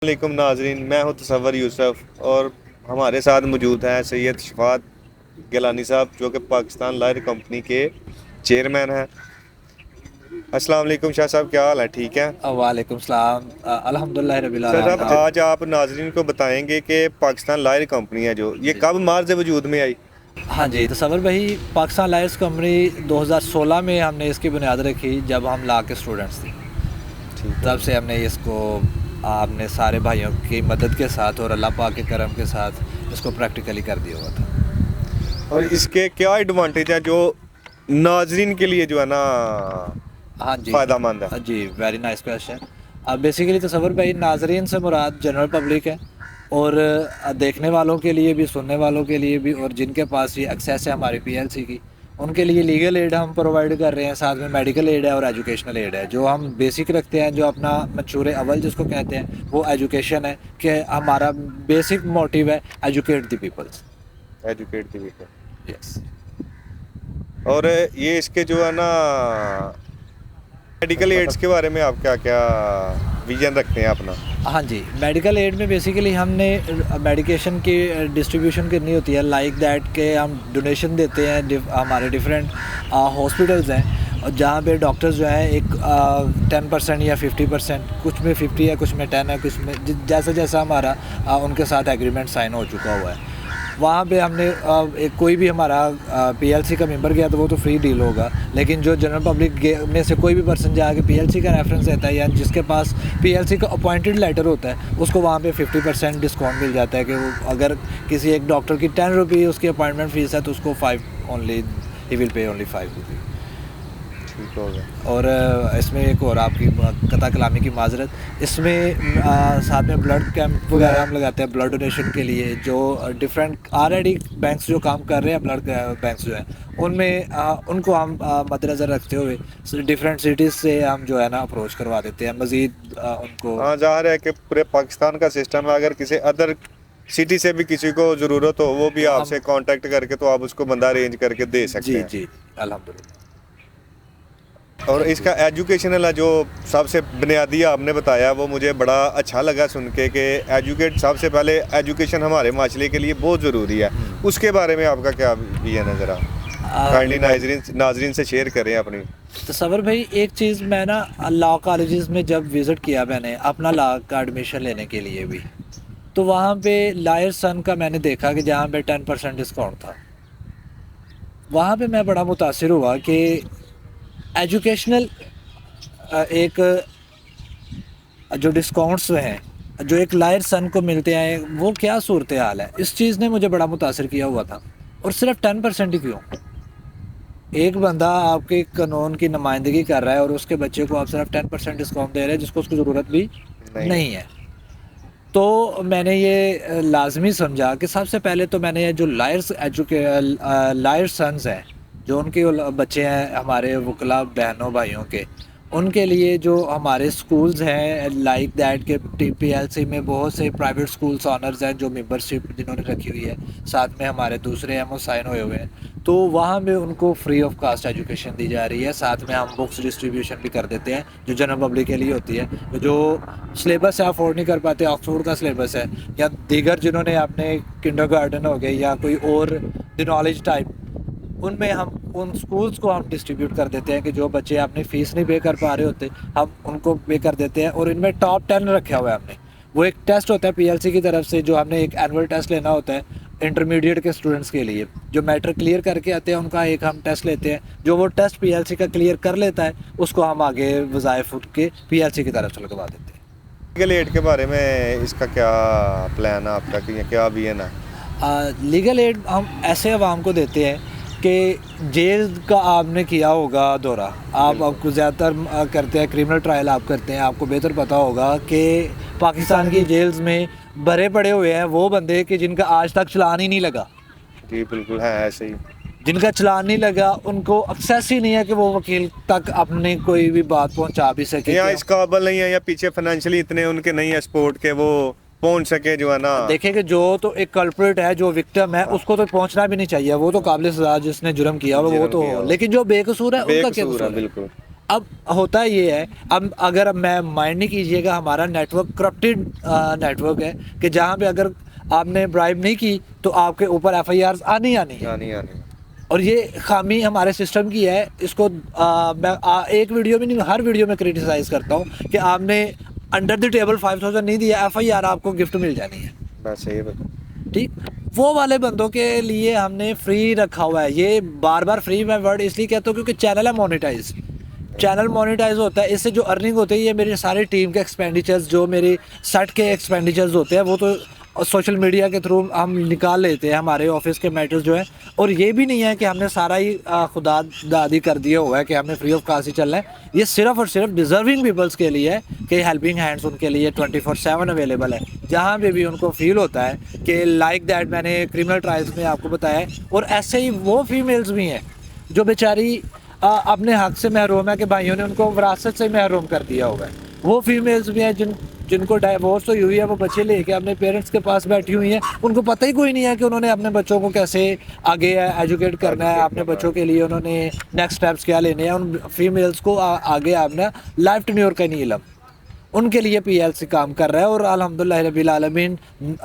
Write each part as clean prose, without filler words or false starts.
علیکم ناظرین، میں ہوں تصور یوسف اور ہمارے ساتھ موجود ہیں سید شفاعت گیلانی صاحب جو کہ پاکستان لائر کمپنی کے چیئرمین ہیں۔ السلام علیکم شاہ صاحب، کیا حال ہے؟ ٹھیک ہیں؟ وعلیکم السلام، الحمدللہ رب شاہ صاحب، العالمین۔ آج آپ ناظرین کو بتائیں گے کہ پاکستان لائر کمپنی ہے جو یہ کب مارچ وجود میں آئی؟ ہاں جی، تصور بھائی، پاکستان لائرس کمپنی 2016 میں ہم نے اس کی بنیاد رکھی جب ہم لا کے اسٹوڈنٹس تھے۔ تب سے ہم نے اس کو آپ نے سارے بھائیوں کی مدد کے ساتھ اور اللہ پاک کے کرم کے ساتھ اس کو پریکٹیکلی کر دیا ہوا تھا۔ اور اس کے کیا ایڈوانٹیج ہے جو ناظرین کے لیے جو ہے نا ہاں جی فائدہ مند ہے؟ جی، ویری نائس کویشچن۔ اب بیسیکلی تصور بھائی، ناظرین سے مراد جنرل پبلک ہے، اور دیکھنے والوں کے لیے بھی، سننے والوں کے لیے بھی، اور جن کے پاس یہ ایکسیس ہے ہماری پی ایل سی کی، ان کے لیے لیگل ایڈ ہم پرووائڈ کر رہے ہیں، ساتھ میں میڈیکل ایڈ ہے اور ایجوکیشنل ایڈ ہے۔ جو ہم بیسک رکھتے ہیں، جو اپنا منشور اول جس کو کہتے ہیں، وہ ایجوکیشن ہے، کہ ہمارا بیسک موٹیو ہے educate the peoples. Educate the people. Yes. اور یہ اس کے جو ہے نا میڈیکل ایڈز کے بارے میں آپ کیا کیا ویژن رکھتے ہیں اپنا؟ ہاں جی، میڈیکل ایڈ میں بیسیکلی ہم نے میڈیکیشن کی ڈسٹریبیوشن کرنی ہوتی ہے، لائک دیٹ کہ ہم ڈونیشن دیتے ہیں ہمارے ڈفرینٹ ہاسپٹلز ہیں، جہاں پہ ڈاکٹرز جو ہیں ایک 10% یا 50%، کچھ میں 50 ہے، کچھ میں 10 ہے، کچھ میں جیسا جیسا ہمارا ان کے ساتھ ایگریمنٹ سائن ہو چکا ہوا ہے، وہاں پہ ہم نے کوئی بھی ہمارا پی ایل سی کا ممبر گیا تو وہ تو فری ڈیل ہوگا، لیکن جو جنرل پبلک میں سے کوئی بھی پرسن جا کے پی ایل سی کا ریفرنس دیتا ہے، یا جس کے پاس پی ایل سی کا اپوائنٹڈ لیٹر ہوتا ہے، اس کو وہاں پہ 50% ڈسکاؤنٹ مل جاتا ہے، کہ وہ اگر کسی ایک ڈاکٹر کی 10 روپی اس کی اپوائنٹمنٹ فیس ہے تو اس کو 5 اونلی، ہی ول پے اونلی 5 روپی۔ ٹھیک ہو گیا۔ اور اس میں ایک اور آپ کی قطع کلامی کی معذرت، اس میں ساتھ میں بلڈ کیمپ وغیرہ ہم لگاتے ہیں بلڈ ڈونیشن کے لیے، جو ڈفرینٹ آلریڈی بینکس جو کام کر رہے ہیں، بلڈ بینکس جو ہیں، ان میں ان کو ہم مد نظر رکھتے ہوئے ڈفرینٹ سٹیز سے ہم جو ہے نا اپروچ کروا دیتے ہیں، مزید ان کو۔ ہاں، ظاہر ہے کہ پورے پاکستان کا سسٹم ہے، اگر کسی ادر سٹی سے بھی کسی کو ضرورت ہو وہ بھی آپ سے کانٹیکٹ کر کے تو آپ اس کو بندہ ارینج کر کے دے سکتے جی ہیں۔ جی، الحمدللہ۔ اور اس کا ایجوکیشنل ہے جو سب سے بنیادی آپ نے بتایا، وہ مجھے بڑا اچھا لگا سن کے کہ ایجوکیٹ، سب سے پہلے ایجوکیشن ہمارے معاشرے کے لیے بہت ضروری ہے۔ اس کے بارے میں آپ کا کیا ویژن ہے؟ ذرا کائنڈلی ناظرین سے شیئر کریں اپنی۔ تصور بھائی، ایک چیز میں نا لا کالجز میں جب وزٹ کیا میں نے اپنا لا کا ایڈمیشن لینے کے لیے بھی، تو وہاں پہ لائر سن کا میں نے دیکھا کہ جہاں پہ 10% ڈسکاؤنٹ تھا، وہاں پہ میں بڑا متاثر ہوا کہ ایجوکیشنل ایک جو ڈسکاؤنٹس ہیں جو ایک لائر سن کو ملتے ہیں، وہ کیا صورتحال ہے۔ اس چیز نے مجھے بڑا متاثر کیا ہوا تھا، اور صرف 10% ہی کیوں؟ ایک بندہ آپ کے قانون کی نمائندگی کر رہا ہے اور اس کے بچے کو آپ صرف 10% ڈسکاؤنٹ دے رہے ہیں، جس کو اس کی ضرورت بھی نہیں ہے۔ تو میں نے یہ لازمی سمجھا کہ سب سے پہلے تو میں نے یہ جو لائر سنز ہیں، جو ان کے بچے ہیں ہمارے وکلا بہنوں بھائیوں کے، ان کے لیے جو ہمارے سکولز ہیں لائک دیٹ کے پی ایل سی میں بہت سے پرائیویٹ سکولز آنرز ہیں جو ممبرشپ جنہوں نے رکھی ہوئی ہے، ساتھ میں ہمارے دوسرے ایم او سائن ہوئے ہوئے ہیں، تو وہاں میں ان کو فری آف کاسٹ ایجوکیشن دی جا رہی ہے۔ ساتھ میں ہم بکس ڈسٹریبیوشن بھی کر دیتے ہیں جو جنرل پبلک کے لیے ہوتی ہے، جو سلیبس ہے افورڈ نہیں کر پاتے، آکسفورڈ کا سلیبس ہے، یا دیگر جنہوں نے اپنے کنڈر گارڈن ہو گئے یا کوئی اور دی نالج ٹائپ، ان میں ہم ان سکولز کو ہم ڈسٹریبیوٹ کر دیتے ہیں کہ جو بچے اپنی فیس نہیں پے کر پا رہے ہوتے، ہم ان کو پے کر دیتے ہیں۔ اور ان میں ٹاپ 10 رکھا ہوا ہے ہم نے، وہ ایک ٹیسٹ ہوتا ہے پی ایل سی کی طرف سے، جو ہم نے ایک اینول ٹیسٹ لینا ہوتا ہے انٹرمیڈیٹ کے اسٹوڈنٹس کے لیے، جو میٹر کلیئر کر کے آتے ہیں ان کا ایک ہم ٹیسٹ لیتے ہیں، جو وہ ٹیسٹ پی ایل سی کا کلیئر کر لیتا ہے اس کو ہم آگے وظائف کے پی ایل سی کی طرف سے لگوا دیتے ہیں۔ لیگل ایڈ کے بارے میں اس کا کیا پلان ہے آپ کا، کیا ویژن ہے؟ لیگل ایڈ ہم ایسے عوام کو دیتے ہیں کہ جیل کا آپ نے کیا ہوگا دورہ، آپ کو زیادہ تر کرتے ہیں کرمنل ٹرائل آپ کرتے ہیں، آپ کو بہتر پتہ ہوگا کہ پاکستان کی جیلز میں بھرے پڑے ہوئے ہیں وہ بندے کہ جن کا آج تک چلان ہی نہیں لگا۔ جی بالکل ہے ایسے ہی، جن کا چلان نہیں لگا ان کو ایکسیس ہی نہیں ہے کہ وہ وکیل تک اپنی کوئی بھی بات پہنچا بھی سکے، یا اس قابل نہیں ہے، یا پیچھے فائنینشلی اتنے ان کے نہیں ہے سپورٹ کے وہ پہنچ سکے جو ہے نا۔ دیکھیں کہ جو تو ایک کلپریٹ ہے، جو وکٹم ہے، اس کو تو پہنچنا بھی نہیں چاہیے، وہ تو قابل سزا جس نے جرم کیا وہ تو، لیکن جو بے قصور ہے ان کا کیا قصور ہے؟ بالکل۔ اب ہوتا یہ ہے، اب اگر میں مائنڈ نہیں کیجیے گا، ہمارا network corrupted network ہے کہ جہاں پہ اگر آپ نے برائب نہیں کی تو آپ کے اوپر ایف آئی آرز آنی ہے، اور یہ خامی ہمارے سسٹم کی ہے. اس کو میں ایک ویڈیو میں نہیں، ہر ویڈیو میں کریٹیسائز کرتا ہوں کہ آپ نے انڈر دی ٹیبل 5000 نہیں دیا، ایف آئی آر آپ کو گفٹ مل جانی ہے. بس یہی بتا. ٹھیک، وہ والے بندوں کے لیے ہم نے فری رکھا ہوا ہے. یہ بار بار فری میں ورڈ اس لیے کہتا ہوں کیونکہ چینل ہے مونیٹائز، چینل مونیٹائز ہوتا ہے. اس سے جو ارننگ ہوتی ہے یہ میری ساری ٹیم کے ایکسپینڈیچرز، جو میری سیٹ کے ایکسپینڈیچرز ہوتے ہیں وہ تو سوشل میڈیا کے تھرو ہم نکال لیتے ہیں، ہمارے آفس کے میٹرز جو ہیں. اور یہ بھی نہیں ہے کہ ہم نے سارا ہی خدا دادی کر دیا ہوا ہے کہ ہم نے فری آف کاسٹ ہی چلنا ہے. یہ صرف اور صرف ڈیزرونگ پیپلس کے لیے ہے کہ ہیلپنگ ہینڈس ان کے لیے 24/7 اویلیبل ہے، جہاں پہ بھی ان کو فیل ہوتا ہے کہ لائک دیٹ. میں نے کرمنل ٹرائلس میں آپ کو بتایا ہے. اور ایسے ہی وہ فیمیلز بھی ہیں جو بیچاری اپنے حق سے محروم ہے کہ بھائیوں نے ان کو وراثت سے محروم کر دیا ہوگا. وہ فیمیلز بھی ہیں جن کو ڈائیورس ہوئی ہے، وہ بچے لے کے اپنے پیرنٹس کے پاس بیٹھی ہوئی ہیں. ان کو پتہ ہی کوئی نہیں ہے کہ انہوں نے اپنے بچوں کو کیسے آگے ایجوکیٹ کرنا ہے، اپنے بچوں کے لیے انہوں نے نیکسٹ اسٹیپس کیا لینے ہیں. ان فیمیلز کو آگے اپنا لائف ٹینیور کا نہیں علم، ان کے لیے پی ایل سی کام کر رہا ہے. اور الحمدللہ رب العالمین،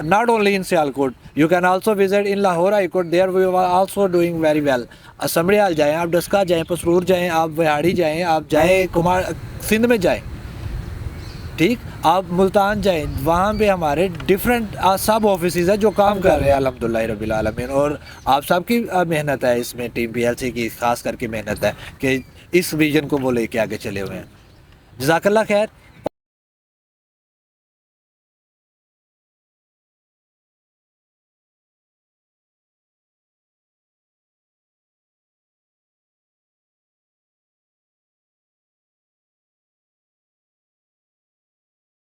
not only in Sialkot, you can also visit in Lahore high court, there we are also doing very well. Assembly hall جائیں آپ، ڈسکا جائیں، پسرور جائیں آپ، وہاڑی جائیں آپ، جائیں کمار سندھ میں جائیں، ٹھیک، آپ ملتان جائیں، وہاں پہ ہمارے ڈفرینٹ سب آفیسز ہیں جو کام کر رہے ہیں الحمدللہ رب العالمین. اور آپ سب کی محنت ہے اس میں، ٹیم پی ایل سی کی خاص کر کے محنت ہے کہ اس ویژن کو وہ لے کے آگے چلے ہوئے ہیں. جزاک اللہ خیر.